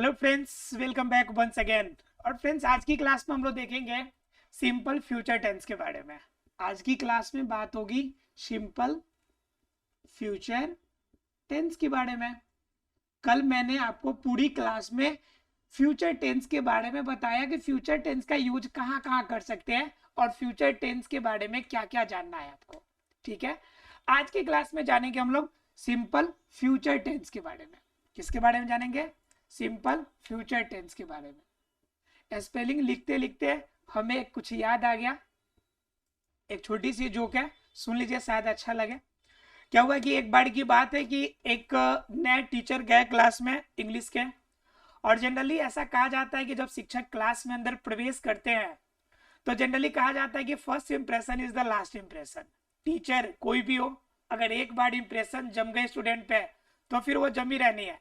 Hello friends, welcome back once again. और friends, आज की क्लास में हम लोग देखेंगे सिंपल फ्यूचर टेंस के बारे में। आज की क्लास में बात होगी सिंपल फ्यूचर टेंस के बारे में। कल मैंने आपको पूरी क्लास में फ्यूचर टेंस के बारे में बताया कि फ्यूचर टेंस का यूज कहाँ कहाँ कर सकते हैं और फ्यूचर टेंस के बारे में क्या क्या जानना है आपको। ठीक है, आज की क्लास में जानेंगे हम लोग सिंपल फ्यूचर टेंस के बारे में। किसके बारे में जानेंगे? सिंपल फ्यूचर टेंस के बारे में। स्पेलिंग लिखते लिखते हमें कुछ याद आ गया। एक छोटी सी जोक है, सुन लीजिए, शायद अच्छा लगे। क्या हुआ कि एक बार की बात है कि एक नए टीचर गए क्लास में इंग्लिश के। और जनरली ऐसा कहा जाता है कि जब शिक्षक क्लास में अंदर प्रवेश करते हैं तो जनरली कहा जाता है कि first impression is the last impression. Teacher कोई भी हो, अगर एक बार इंप्रेशन जम गए स्टूडेंट पे तो फिर वो जमी रहनी है।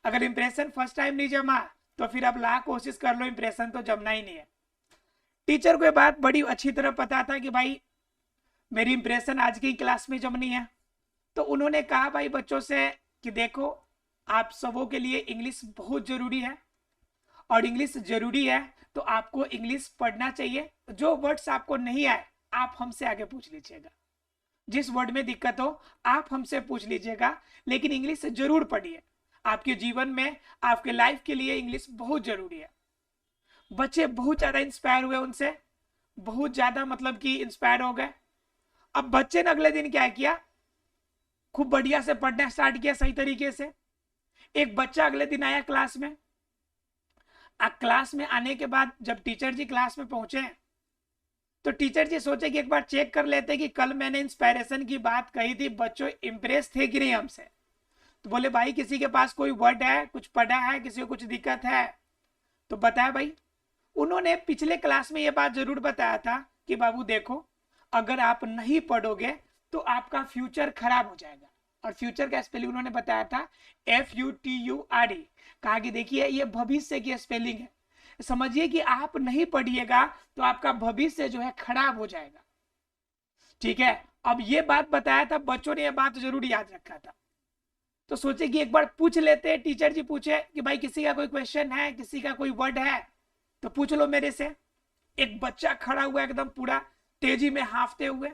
अगर इंप्रेशन फर्स्ट टाइम नहीं जमा तो फिर अब लाख कोशिश कर लो, इंप्रेशन तो जमना ही नहीं है। टीचर को ये बात बड़ी अच्छी तरह पता था कि भाई मेरी इंप्रेशन आज की क्लास में जमनी है। तो उन्होंने कहा भाई बच्चों से कि देखो, आप सबों के लिए इंग्लिश बहुत जरूरी है और इंग्लिश जरूरी है तो आपको इंग्लिश पढ़ना चाहिए। जो वर्ड्स आपको नहीं आए आप हमसे आगे पूछ लीजिएगा, जिस वर्ड में दिक्कत हो आप हमसे पूछ लीजिएगा, लेकिन इंग्लिश जरूर पढ़िए। आपके जीवन में, आपके लाइफ के लिए इंग्लिश बहुत जरूरी है। बच्चे बहुत ज्यादा इंस्पायर हुए उनसे, बहुत ज्यादा मतलब कि इंस्पायर हो गए। अब बच्चे ने अगले दिन क्या किया, खूब बढ़िया से पढ़ना स्टार्ट किया सही तरीके से। एक बच्चा अगले दिन आया क्लास में। क्लास में आने के बाद जब टीचर जी क्लास में पहुंचे तो टीचर जी सोचे कि एक बार चेक कर लेते कि कल मैंने इंस्पायरेशन की बात कही थी, बच्चों इंप्रेस थे कि नहीं हमसे। तो बोले भाई किसी के पास कोई वर्ड है, कुछ पढ़ा है, किसी को कुछ दिक्कत है तो बताया भाई। उन्होंने पिछले क्लास में ये बात जरूर बताया था कि बाबू देखो, अगर आप नहीं पढ़ोगे तो आपका फ्यूचर खराब हो जाएगा। और फ्यूचर का स्पेलिंग उन्होंने बताया था FUTURE। कहा कि देखिए ये भविष्य की स्पेलिंग है, समझिए कि आप नहीं पढ़िएगा तो आपका भविष्य जो है खराब हो जाएगा। ठीक है, अब ये बात बताया था, बच्चों ने ये बात जरूर याद रखा था। तो सोचे कि एक बार पूछ लेते। टीचर जी पूछे कि भाई किसी का कोई क्वेश्चन है, किसी का कोई वर्ड है तो पूछ लो मेरे से। एक बच्चा खड़ा हुआ एकदम पूरा तेजी में हाफते हुए।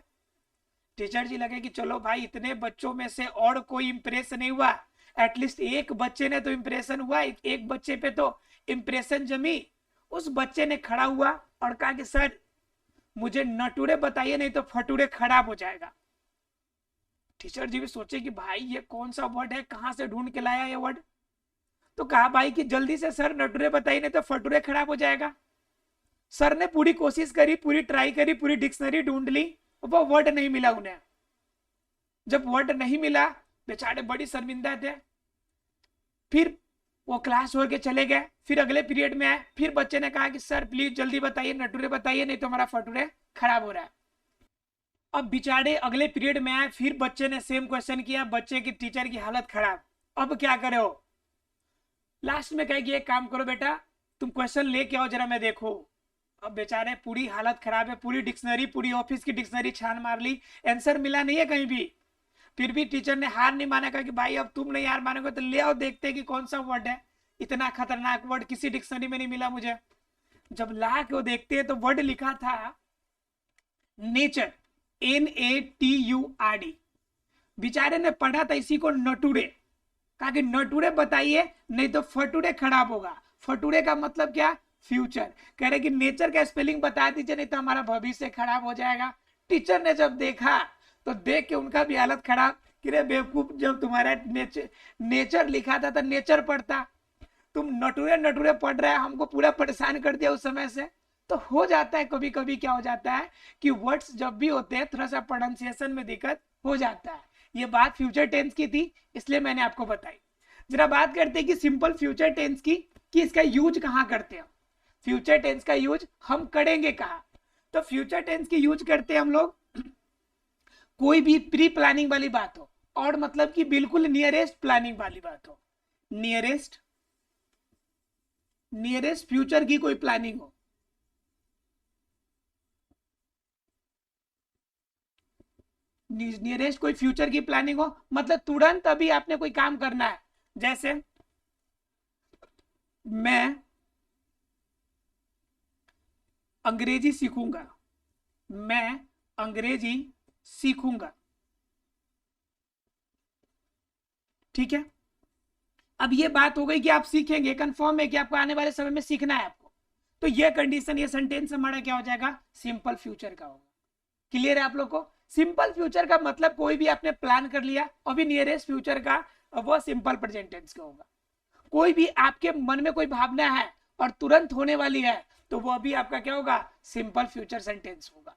टीचर जी लगे कि चलो भाई इतने बच्चों में से और कोई इंप्रेस नहीं हुआ, एटलीस्ट एक बच्चे ने तो इंप्रेशन हुआ, एक बच्चे पे तो इंप्रेशन जमी। उस बच्चे ने खड़ा हुआ और कहा कि सर मुझे नटूरे बताइए नहीं तो फटूरे खराब हो जाएगा। टीचर जी भी सोचे कि भाई ये कौन सा वर्ड है, कहां से ढूंढ के लाया ये वर्ड। तो कहा भाई कि जल्दी से सर नटूरे बताइए नहीं तो फटूरे खराब हो जाएगा। सर ने पूरी कोशिश करी, पूरी ट्राई करी, पूरी डिक्शनरी ढूंढ ली, वो वर्ड नहीं मिला उन्हें। जब वर्ड नहीं मिला बेचारे बड़ी शर्मिंदा थे। फिर वो क्लास छोड़ के चले गए। फिर अगले पीरियड में आए, फिर बच्चे ने कहा कि सर प्लीज जल्दी बताइए, नटूरे बताइए नहीं तो हमारा फटूरे खराब हो रहा है। अब बेचारे अगले पीरियड में आए, फिर बच्चे ने सेम क्वेश्चन किया, बच्चे की टीचर की हालत खराब। अब क्या करे हो, लास्ट में कहेगी एक काम करो बेटा, तुम क्वेश्चन लेके आओ जरा मैं देखो। अब बेचारे पूरी हालत खराब है, पूरी डिक्शनरी, पूरी ऑफिस की डिक्शनरी छान मार ली, आंसर मिला नहीं है कहीं भी। फिर भी टीचर ने हार नहीं माना, कहा कि भाई अब तुम नहीं हार मानोगे तो ले आओ देखते कि कौन सा वर्ड है। इतना खतरनाक वर्ड किसी डिक्शनरी में नहीं मिला मुझे। जब ला के वो देखते हैं तो वर्ड लिखा था नेचर, NATURD। बेचारे ने पढ़ा था इसी को नटूरे। कहा कि नटूरे बताइए नहीं तो फटूरे खराब होगा। फटूरे का मतलब क्या? फ्यूचर। कह रहे कि नेचर का स्पेलिंग बता दीजिए नहीं तो हमारा भविष्य खराब हो जाएगा। टीचर ने जब देखा तो देख के उनका भी हालत खराब कि रे बेवकूफ, जब तुम्हारा नेचर लिखा था तो नेचर पढ़ता, तुम नटूरे नटूरे पढ़ रहे हैं, हमको पूरा परेशान कर दिया उस समय से। तो हो जाता है कभी कभी, क्या हो जाता है कि वर्ड्स जब भी होते हैं थोड़ा सा प्रोनाउंसिएशन में दिक्कत हो जाता है। ये बात फ्यूचर टेंस की थी इसलिए मैंने आपको बताई। जरा बात करते हैं कि सिंपल फ्यूचर टेंस की, कि इसका यूज कहां करते हैं। फ्यूचर टेंस का यूज हम करेंगे कहां? तो फ्यूचर टेंस की यूज करते हैं हम लोग कोई भी प्री प्लानिंग वाली बात हो, और मतलब कि बिल्कुल नियरेस्ट प्लानिंग वाली बात हो। नियरेस्ट फ्यूचर की कोई प्लानिंग हो, नियरेस्ट कोई फ्यूचर की प्लानिंग हो, मतलब तुरंत अभी आपने कोई काम करना है। जैसे मैं अंग्रेजी सीखूंगा, मैं अंग्रेजी सीखूंगा। ठीक है, अब ये बात हो गई कि आप सीखेंगे, कंफर्म है कि आपको आने वाले समय में सीखना है आपको, तो ये कंडीशन, ये सेंटेंस हमारा क्या हो जाएगा, सिंपल फ्यूचर का होगा। क्लियर है आप लोग को? सिंपल फ्यूचर का मतलब कोई भी आपने प्लान कर लिया, अभी नियरेस्ट फ्यूचर का वो सिंपल प्रेजेंट टेंस का होगा। कोई भी आपके मन में कोई भावना है और तुरंत होने वाली है, तो वो अभी आपका क्या होगा, सिंपल फ्यूचर सेंटेंस होगा।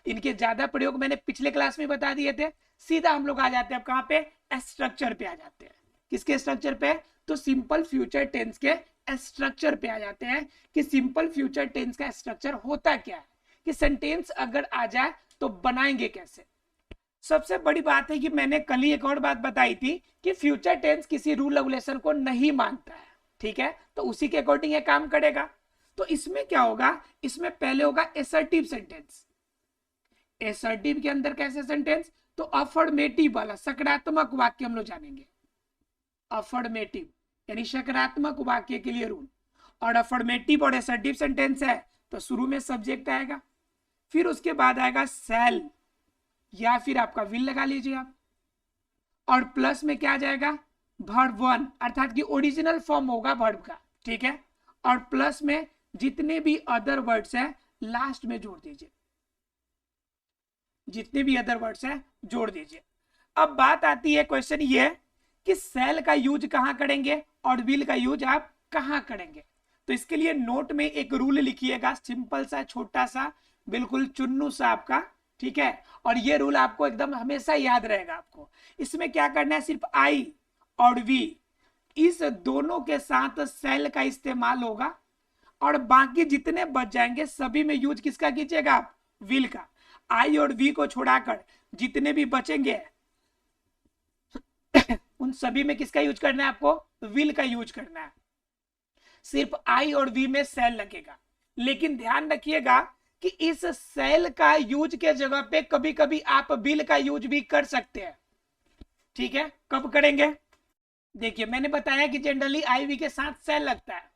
इनके ज्यादा प्रयोग मैंने पिछले क्लास में बता दिए थे। सीधा हम लोग आ जाते हैं अब कहां पे, स्ट्रक्चर पे आ जाते हैं। किसके स्ट्रक्चर पे, तो सिंपल फ्यूचर टेंस के स्ट्रक्चर पे आ जाते हैं कि सिंपल फ्यूचर टेंस का स्ट्रक्चर होता क्या है, कि सेंटेंस अगर आ जाए तो बनाएंगे कैसे। सबसे बड़ी बात है कि मैंने कल ही एक और बात बताई थी कि फ्यूचर टेंस किसी रूल रेगुलेशन को नहीं मानता है। ठीक है, तो उसी के अकॉर्डिंग ये काम करेगा। तो इसमें क्या होगा, इसमें पहले होगा एसर्टिव सेंटेंस। एसर्टिव के अंदर कैसे सेंटेंस, तो अफर्मेटिव वाला सकारात्मक वाक्य हम लोग जानेंगे। अफर्मेटिव यानी सकारात्मक वाक्य के लिए रूल। और अफर्मेटिव और एसर्टिव सेंटेंस है तो शुरू में सब्जेक्ट आएगा, फिर उसके बाद आएगा सेल या फिर आपका विल लगा लीजिए आप, और प्लस में क्या आ जाएगा, वर्ब वन, अर्थात कि ओरिजिनल फॉर्म होगा वर्ब का। ठीक है, और प्लस में जितने भी अदर वर्ड्स हैं लास्ट में जोड़ दीजिए, जितने भी अदर वर्ड्स हैं जोड़ दीजिए। अब बात आती है, क्वेश्चन ये कि सेल का यूज कहां करेंगे और विल का यूज आप कहां करेंगे। तो इसके लिए नोट में एक रूल लिखिएगा, सिंपल सा छोटा सा, बिल्कुल चुन्नू सा आपका। ठीक है, और ये रूल आपको एकदम हमेशा याद रहेगा आपको। इसमें क्या करना है, सिर्फ आई और वी इस दोनों के साथ सेल का इस्तेमाल होगा, और बाकी जितने बच जाएंगे सभी में यूज किसका कीजिएगा आप, विल का। आई और वी को छोड़ाकर जितने भी बचेंगे उन सभी में किसका यूज करना है आपको, विल का यूज करना है। सिर्फ आई और वी में सेल लगेगा, लेकिन ध्यान रखिएगा कि इस सेल का यूज के जगह पे कभी कभी आप विल का यूज भी कर सकते हैं। ठीक है, कब करेंगे, देखिए मैंने बताया कि जनरली आई वी के साथ सेल लगता है,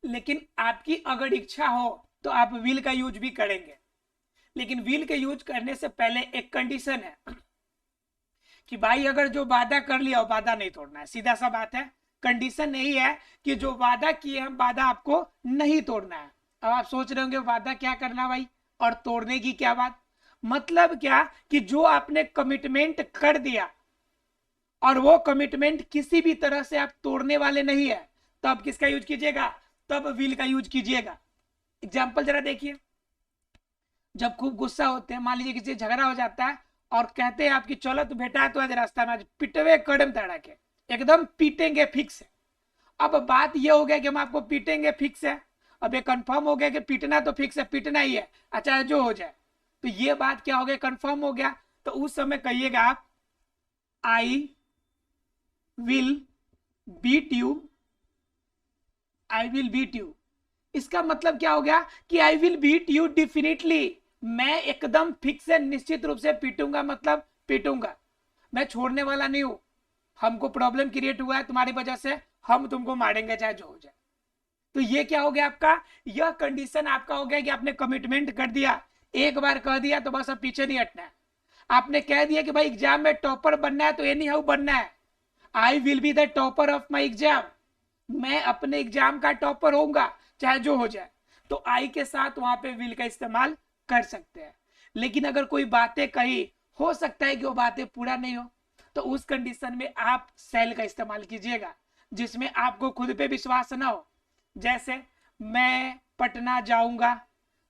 लेकिन आपकी अगर इच्छा हो तो आप विल का यूज भी करेंगे। लेकिन विल के यूज करने से पहले एक कंडीशन है कि भाई अगर जो वादा कर लिया वो वादा नहीं तोड़ना है, सीधा सा बात है। कंडीशन यही है कि जो वादा किए हम वादा आपको नहीं तोड़ना है। अब आप सोच रहे होंगे वादा क्या करना भाई, और तोड़ने की क्या बात, मतलब क्या कि जो आपने कमिटमेंट कर दिया और वो कमिटमेंट किसी भी तरह से आप तोड़ने वाले नहीं है, तब किसका यूज कीजिएगा, तब विल का यूज कीजिएगा। एग्जाम्पल जरा देखिए, जब खूब गुस्सा होते हैं, मान लीजिए किसी से झगड़ा हो जाता है और कहते हैं आपकी चलो तो बेटा तो आज रास्ता में आज पिटवे कदम तड़ा के एकदम पीटेंगे फिक्स है। अब बात ये हो गया कि हम आपको पीटेंगे फिक्स है, अब ये कंफर्म हो गया कि पीटना तो फिक्स है, पीटना ही है, अच्छा जो हो जाए। तो ये बात क्या हो गया, कंफर्म हो गया। तो उस समय कहिएगा आप I will beat you, I will beat you. इसका मतलब क्या हो गया कि I will beat you definitely, मैं एकदम फिक्स है, निश्चित रूप से पीटूंगा, मतलब पीटूंगा, मैं छोड़ने वाला नहीं हूं। हमको प्रॉब्लम क्रिएट हुआ है तुम्हारी वजह से, हम तुमको मारेंगे चाहे जो हो जाए। तो ये क्या हो गया आपका, यह कंडीशन आपका हो गया कि आपने कमिटमेंट कर दिया, एक बार कह दिया तो बस अब पीछे नहीं हटना है। आपने कह दिया कि भाई एग्जाम में टॉपर बनना है तो एनी हाउ बनना है, I will be the topper of my exam, मैं अपने एग्जाम का टॉपर होऊंगा चाहे जो हो जाए। तो आई के साथ वहां पे विल का इस्तेमाल कर सकते हैं। लेकिन अगर कोई बातें कही, हो सकता है कि वो बातें पूरा नहीं हो, तो उस कंडीशन में आप सेल का इस्तेमाल कीजिएगा, जिसमें आपको खुद पे विश्वास ना हो। जैसे मैं पटना जाऊंगा,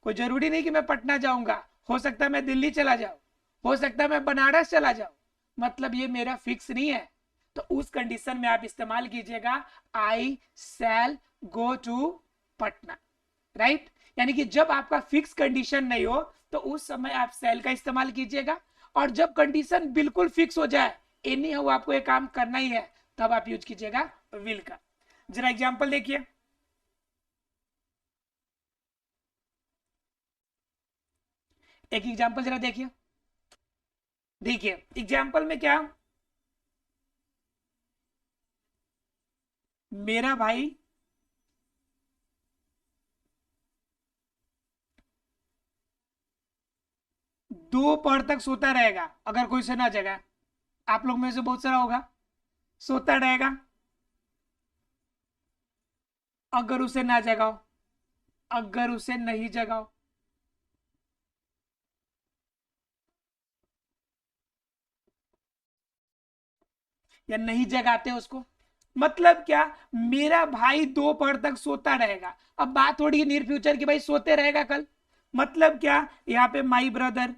कोई जरूरी नहीं कि मैं पटना जाऊंगा, हो सकता है मैं दिल्ली चला जाऊं, हो सकता है मैं बनारस चला जाऊं, मतलब ये मेरा फिक्स नहीं है। तो उस कंडीशन में आप इस्तेमाल कीजिएगा आई शैल गो टू पटना, राइट। यानी कि जब आपका फिक्स कंडीशन नहीं हो तो उस समय आप सेल का इस्तेमाल कीजिएगा, और जब कंडीशन बिल्कुल फिक्स हो जाए, एनी हाउ आपको ये काम करना ही है, तब आप यूज कीजिएगा विल का। जरा एग्जांपल देखिए, एक एग्जांपल जरा देखिए, देखिए एग्जांपल में क्या, मेरा भाई दोपहर तक सोता रहेगा अगर कोई से ना जगा, आप लोग में से बहुत सारा होगा, सोता रहेगा अगर उसे ना जगाओ, अगर उसे नहीं जगाओ, या नहीं जगाते उसको, मतलब क्या, मेरा भाई दोपहर तक सोता रहेगा। अब बात हो रही है नियर फ्यूचर की, भाई सोते रहेगा कल, मतलब क्या, यहाँ पे माई ब्रदर,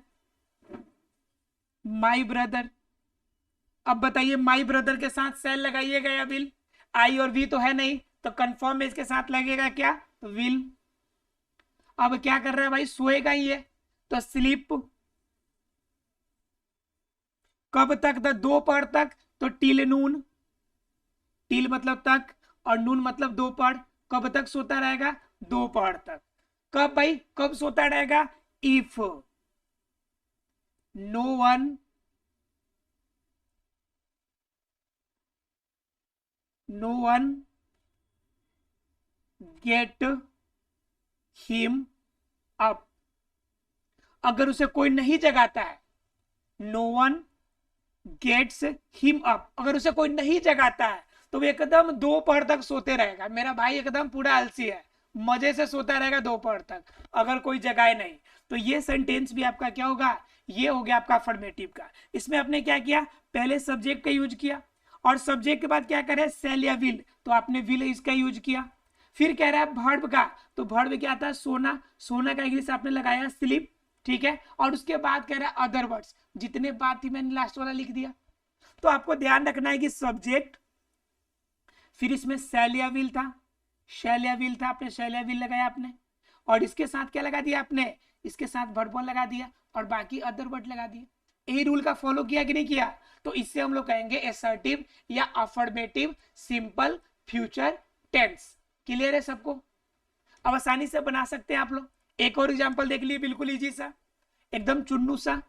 माई ब्रदर। अब बताइए माई ब्रदर के साथ सेल लगाइएगा या विल, आई और वी तो है नहीं, तो कंफर्म में इसके साथ लगेगा क्या, विल। अब क्या कर रहा है भाई, सोएगा ही है, तो स्लीप कब तक था, दोपहर तक, तो टिल नून, टिल मतलब तक और नून मतलब दोपहर, कब तक सोता रहेगा, दोपहर तक। कब भाई, कब सोता रहेगा, if no one, no one get him up, अगर उसे कोई नहीं जगाता है, no one gets him up, अगर उसे कोई नहीं जगाता है तो वो एकदम दोपहर तक सोते रहेगा। मेरा भाई एकदम पूरा आलसी है, मजे से सोता रहेगा दोपहर तक अगर कोई जगाए नहीं। तो ये सेंटेंस भी आपका क्या होगा, ये हो गया आपका अफर्मेटिव का। इसमें आपने क्या किया, पहले सब्जेक्ट का यूज किया और सब्जेक्ट के बाद क्या करे, सेल या विल, तो आपने विल इसका यूज किया। फिर कह रहा है भर्ब का, तो भर्ब क्या आता है, सोना, सोना का इंग्लिश आपने लगाया स्लीप, ठीक है। और उसके बाद कह रहा है अदर वर्ड्स, जितने बात थी मैंने लास्ट वाला लिख दिया। तो आपको ध्यान रखना है कि सब्जेक्ट, फिर इसमें सेल या विल था, शैल या विल था, आपने शैल या विल लगाया आपने, और इसके साथ क्या लगा दिया आपने, इसके साथ वर्ब लगा दिया और बाकी अदर वर्ड लगा दिए। यही रूल का फॉलो किया कि नहीं किया, तो इससे हम लोग कहेंगे असर्टिव या affirmative simple future tense. Clear है सबको, अब आसानी से बना सकते हैं आप लोग। एक और एग्जांपल देख लिए, बिल्कुल इजी सा, एकदम चुन्नू सा,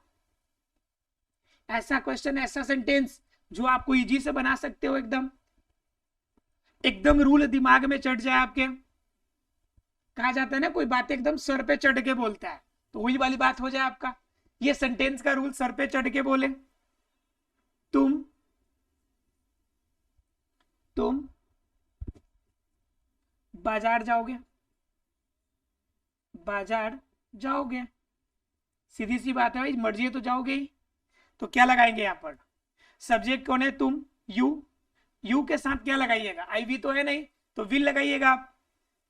ऐसा क्वेश्चन, ऐसा सेंटेंस जो आपको इजी से बना सकते हो, एकदम एकदम रूल दिमाग में चढ़ जाए आपके। कहा जाता है ना कोई बात एकदम सर पे चढ़ के बोलता है, तो वही वाली बात हो जाए आपका। ये सेंटेंस का रूल, सर पे चढ़ के बोले, तुम बाजार जाओगे, बाजार जाओगे, सीधी सी बात है भाई, मर्जी है तो जाओगे ही। तो क्या लगाएंगे यहाँ पर, सब्जेक्ट कौन है, तुम, यू, यू के साथ क्या लगाइएगा, आई वी तो है नहीं, तो विल लगाइएगा आप,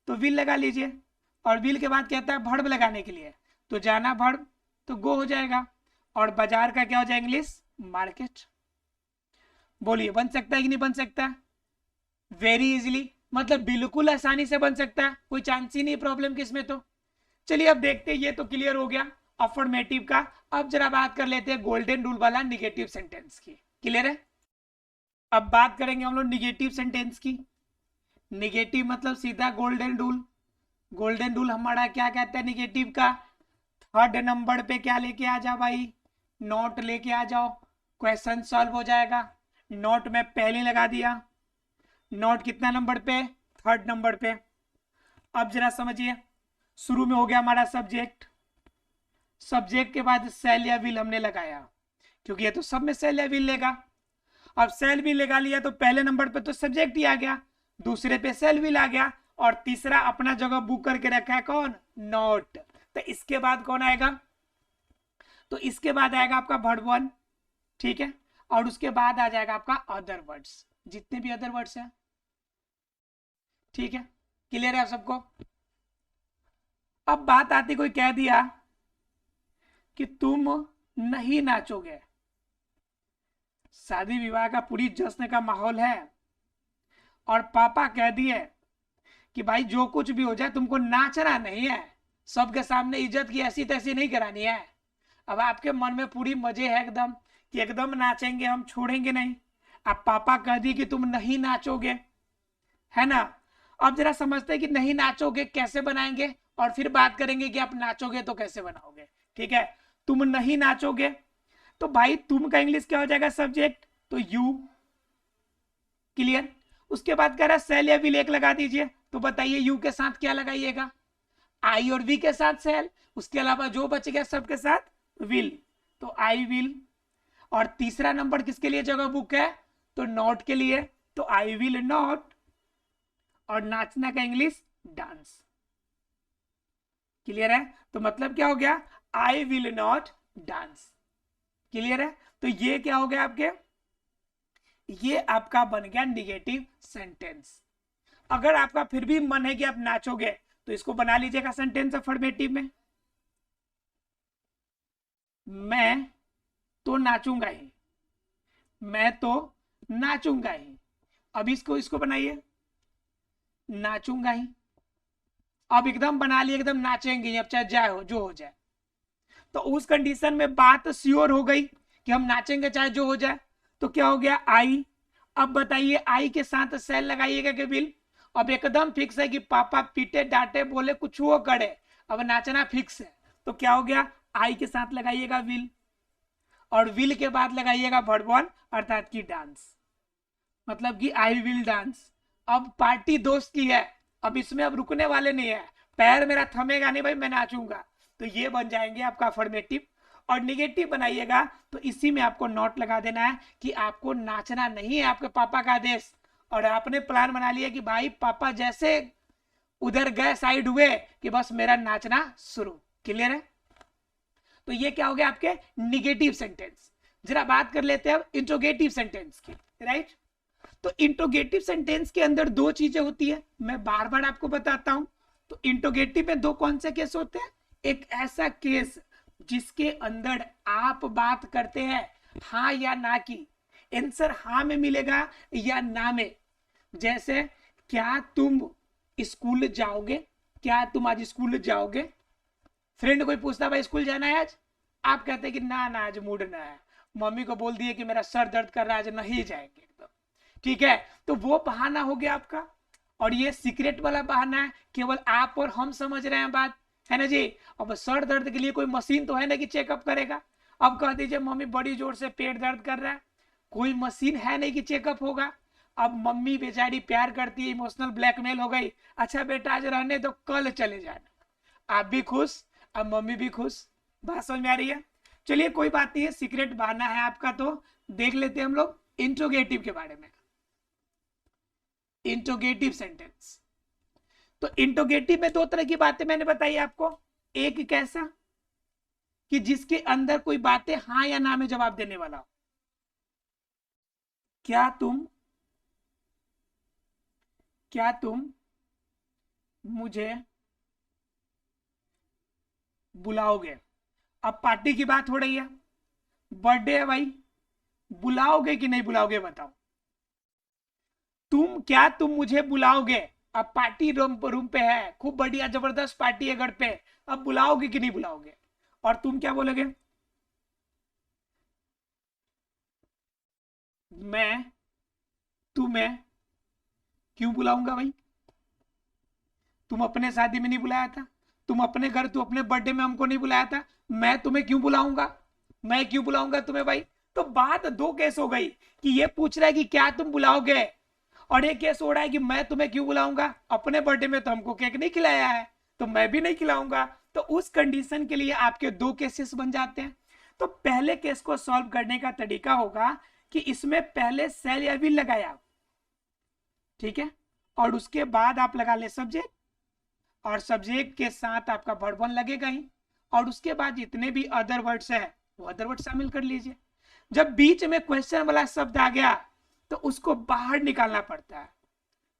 तो विल लगा लीजिए। और विल के बाद कहता है भर्ब लगाने के लिए, तो जाना भर्ब, तो गो हो जाएगा। और बाजार का क्या हो जाएगा इंग्लिश, मार्केट। बोलिए बन सकता है कि नहीं बन सकता, वेरी इजीली, मतलब बिल्कुल आसानी से बन सकता है, कोई चांस ही नहीं प्रॉब्लम की इसमें। तो चलिए अब देखते हैं, ये तो क्लियर हो गया अफर्मेटिव का। अब जरा बात कर लेते हैं गोल्डन रूल वाला निगेटिव सेंटेंस की। क्लियर है, अब बात करेंगे हम लोग निगेटिव सेंटेंस की। निगेटिव मतलब सीधा गोल्डन रूल। गोल्डन रूल हमारा क्या कहता है निगेटिव का, थर्ड नंबर पे क्या लेके आ जाओ भाई, नोट लेके आ जाओ, क्वेश्चन सॉल्व हो जाएगा। नोट में पहले लगा दिया, नोट कितना नंबर पे, थर्ड नंबर पे। अब जरा समझिए, शुरू में हो गया हमारा सब्जेक्ट, सब्जेक्ट के बाद सेल या विल हमने लगाया, क्योंकि ये तो सब में सेल या विल लेगा। अब सेल विल लगा लिया तो पहले नंबर पे तो सब्जेक्ट ही आ गया, दूसरे पे सेल विल आ गया, और तीसरा अपना जगह बुक करके रखा है कौन, नोट। तो इसके बाद कौन आएगा, तो इसके बाद आएगा आपका वर्ब वन, ठीक है, और उसके बाद आ जाएगा आपका अदर वर्ड्स, जितने भी अदर वर्ड्स हैं। ठीक है, क्लियर है आप सबको। अब बात आती, कोई कह दिया कि तुम नहीं नाचोगे, शादी विवाह का पूरी जश्न का माहौल है, और पापा कह दिए कि भाई जो कुछ भी हो जाए तुमको नाचना नहीं है, सबके सामने इज्जत की ऐसी तैसी नहीं करानी है। अब आपके मन में पूरी मजे है एकदम कि एकदम नाचेंगे हम, छोड़ेंगे नहीं। अब पापा कह दिए कि तुम नहीं नाचोगे, है ना। अब जरा समझते हैं कि नहीं नाचोगे कैसे बनाएंगे, और फिर बात करेंगे कि आप नाचोगे तो कैसे बनाओगे। ठीक है, तुम नहीं नाचोगे, तो भाई तुम का इंग्लिश क्या हो जाएगा, सब्जेक्ट, तो यू। क्लियर, उसके बाद कह रहा है सेल या विल एक लगा दीजिए, तो बताइए यू के साथ क्या लगाइएगा, आई और वी के साथ सेल, उसके अलावा जो बच गया सबके साथ विल। तो आई विल। और तीसरा नंबर किसके लिए जगह बुक है, तो नॉट के लिए, तो आई विल नॉट। और नाचना का इंग्लिश डांस। क्लियर है? तो मतलब क्या हो गया, I will not dance. Clear है? तो ये क्या हो गया आपके, ये आपका बन गया निगेटिव सेंटेंस। अगर आपका फिर भी मन है कि आप नाचोगे तो इसको बना लीजिएगा सेंटेंस अफर्मेटिव में, मैं तो नाचूंगा ही, मैं तो नाचूंगा ही। अब इसको इसको बनाइए, नाचूंगा ही। अब एकदम बना लिए, एकदम नाचेंगे अब चाहे जाए हो जो हो जाए। तो उस कंडीशन में बात श्योर हो गई कि हम नाचेंगे चाहे जो हो जाए। तो क्या हो गया, आई। अब बताइए आई के साथ सेल लगाइएगा कि विल। अब एकदम फिक्स है कि पापा पीटे डांटे बोले कुछ वो करे, अब नाचना फिक्स है। तो क्या हो गया, आई के साथ लगाइएगा विल, और विल के बाद लगाइएगा वर्ब वन अर्थात की डांस, मतलब कि आई विल डांस। अब पार्टी दोस्त की है, अब इसमें अब रुकने वाले नहीं है, पैर मेरा थमेगा नहीं भाई, मैं नाचूंगा। तो ये बन जाएंगे आपका अफर्मेटिव। और निगेटिव बनाइएगा तो इसी में आपको नोट लगा देना है कि आपको नाचना नहीं है, आपके पापा का आदेश। और आपने प्लान बना लिया कि भाई पापा जैसे उधर गए साइड हुए कि बस मेरा नाचना शुरू। क्लियर है? तो ये क्या हो गया आपके निगेटिव सेंटेंस। जरा बात कर लेते हैं अब इंट्रोगेटिव सेंटेंस की, राइट। तो इंट्रोगेटिव सेंटेंस के अंदर दो चीजें होती है, मैं बार बार आपको बताता हूं। तो इंट्रोगेटिव में दो कौन से केस होते हैं, एक ऐसा केस जिसके अंदर आप बात करते हैं हाँ या ना की, आंसर हाँ में मिलेगा या ना में। जैसे क्या तुम स्कूल जाओगे, क्या तुम आज स्कूल जाओगे। फ्रेंड कोई पूछता भाई स्कूल जाना है आज, आप कहते हैं कि ना ना आज मूड ना है, मम्मी को बोल दिए कि मेरा सर दर्द कर रहा है आज नहीं जाएंगे एकदम। ठीक है, तो वो बहाना हो गया आपका। और ये सीक्रेट वाला बहाना है, केवल आप और हम समझ रहे हैं बात, है ना जी। अब सर दर्द के लिए कोई मशीन तो है ना कि चेकअप करेगा। अब कह दीजिए मम्मी बड़ी जोर से पेट दर्द कर रहा है, कोई मशीन है नहीं कि चेकअप होगा। अब मम्मी बेचारी प्यार करती है, इमोशनल ब्लैकमेल हो गई, अच्छा बेटा आज रहने तो कल चले जाना। आप भी खुश, अब मम्मी भी खुश। बात समझ में आ रही है? चलिए कोई बात नहीं है, सीक्रेट बहाना है आपका। तो देख लेते हैं हम लोग इंट्रोगेटिव के बारे में। इंट्रोगेटिव सेंटेंस, तो इंट्रोगेटिव में दो तरह की बातें मैंने बताई आपको। एक कैसा कि जिसके अंदर कोई बातें हाँ या ना में जवाब देने वाला हो। क्या तुम मुझे बुलाओगे। अब पार्टी की बात हो रही है, बर्थडे है भाई, बुलाओगे कि नहीं बुलाओगे बताओ। क्या तुम मुझे बुलाओगे। अब पार्टी रूम पे है, खूब बढ़िया जबरदस्त पार्टी है घर पे, अब बुलाओगे कि नहीं बुलाओगे। और तुम क्या बोलोगे, मैं तुम्हें क्यों बुलाऊंगा भाई, तुम अपने शादी में नहीं बुलाया था, तुम अपने घर, तू अपने बर्थडे में हमको नहीं बुलाया था, मैं तुम्हें क्यों बुलाऊंगा, मैं क्यों बुलाऊंगा तुम्हें भाई। तो बात दो केस हो गई कि ये पूछ रहा है कि क्या तुम बुलाओगे, और एक केस हो रहा है कि मैं तुम्हें क्यों बुलाऊंगा, अपने बर्थडे में तो हमको केक नहीं खिलाया है तो मैं भी नहीं खिलाऊंगा। तो उस कंडीशन के लिए आपके दो केसेस बन जाते हैं। तो पहले केस को सॉल्व करने का तरीका होगा कि इसमें पहले सेल या विल लगाया, ठीक है, और उसके बाद आप लगा ले सब्जेक्ट, और सब्जेक्ट के साथ आपका वर्ब वन लगेगा ही, और उसके बाद जितने भी अदर वर्ड्स है वो अदर वर्ड शामिल कर लीजिए। जब बीच में क्वेश्चन वाला शब्द आ गया तो उसको बाहर निकालना पड़ता है,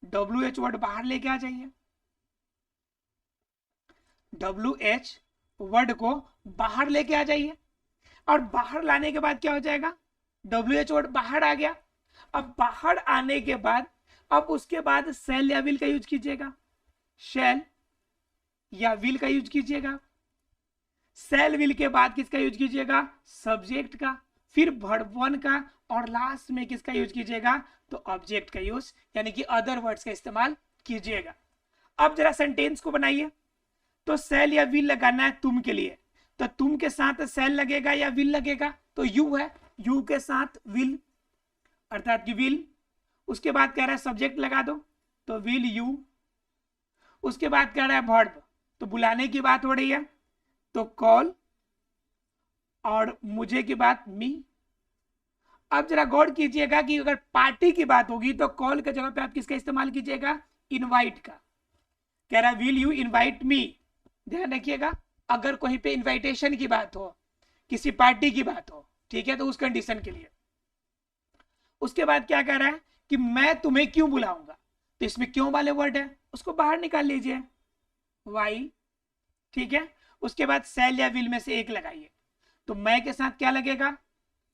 WH वर्ड बाहर लेके आ जाइए, WH वर्ड को बाहर लेके आ जाइए। और बाहर लाने के बाद क्या हो जाएगा, WH वर्ड बाहर आ गया। अब बाहर आने के बाद अब उसके बाद शैल या विल का यूज कीजिएगा, शैल या विल का यूज कीजिएगा। शैल विल के बाद किसका यूज कीजिएगा, सब्जेक्ट का, फिर वर्ब वन का, और लास्ट में किसका यूज कीजिएगा, तो ऑब्जेक्ट का यूज, यानी कि अदर वर्ड्स का इस्तेमाल कीजिएगा। अब जरा सेंटेंस को बनाइए। तो शैल या विल लगाना है तुम के लिए, तो तुम के साथ शैल लगेगा या विल लगेगा, तो यू है, यू के साथ विल अर्थात कि विल। उसके बाद कह रहा है सब्जेक्ट लगा दो, तो विल यू। उसके बाद कह रहा है वर्ब, तो बुलाने की बात हो रही है तो कॉल, और मुझे की बात मी। अब जरा गौर कीजिएगा कि अगर पार्टी की बात होगी तो कॉल के जगह पे आप किसका इस्तेमाल कीजिएगा, इनवाइट का। कह रहा विल यू इनवाइट मी, ध्यान रखिएगा। अगर कहीं पे इनविटेशन की बात हो, किसी पार्टी की बात हो, ठीक है, तो उस कंडीशन के लिए। उसके बाद क्या कह रहा है कि मैं तुम्हें क्यों बुलाऊंगा, तो इसमें क्यों वाले वर्ड है उसको बाहर निकाल लीजिए, वाई, ठीक है। उसके बाद शैल या विल में से एक लगाइए, तो मैं के साथ क्या लगेगा,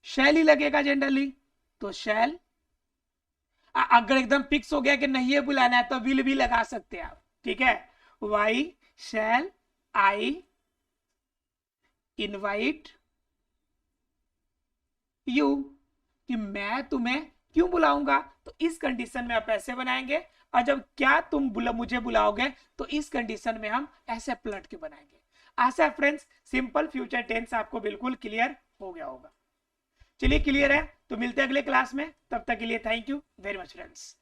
शैल ही लगेगा जनरली, तो शैल। अगर एकदम फिक्स हो गया कि नहीं ये बुलाना है तो विल भी लगा सकते हैं आप, ठीक है। Why shall I invite you, कि मैं तुम्हें क्यों बुलाऊंगा, तो इस कंडीशन में आप ऐसे बनाएंगे। और जब क्या तुम मुझे बुलाओगे, तो इस कंडीशन में हम ऐसे पलट के बनाएंगे। आशा है फ्रेंड्स सिंपल फ्यूचर टेंस आपको बिल्कुल क्लियर हो गया होगा। चलिए क्लियर है तो मिलते हैं अगले क्लास में, तब तक के लिए thank you very much friends.